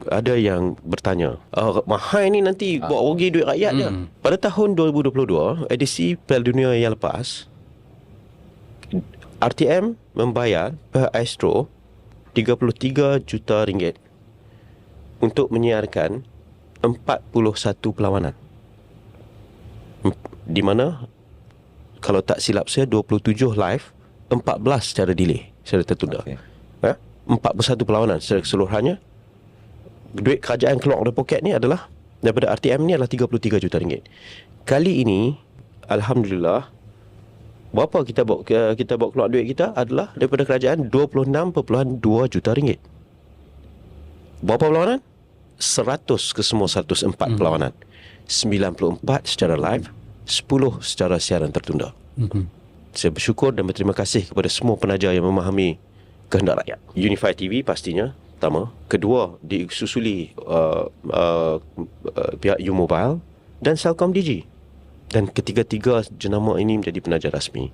ada yang bertanya, mahal ni nanti buat rugi duit rakyat je. Pada tahun 2022, edisi Piala Dunia yang lepas, RTM membayar pihak Astro 33 juta ringgit untuk menyiarkan 41 perlawanan. Di mana kalau tak silap saya 27 live, 14 secara delay, secara tertunda. 41 perlawanan secara keseluruhannya. Duit kerajaan keluar dari poket ni adalah, daripada RTM ni adalah 33 juta ringgit. Kali ini alhamdulillah, berapa kita bawa keluar duit kita adalah daripada kerajaan 26.2 juta ringgit. Berapa perlawanan? 100 ke semua 104 perlawanan. 94 secara live, 10 secara siaran tertunda. Saya bersyukur dan berterima kasih kepada semua penaja yang memahami kehendak rakyat. Unify TV pastinya pertama, kedua disusuli pihak U Mobile dan Celcom Digi, dan ketiga-tiga jenama ini menjadi penaja rasmi.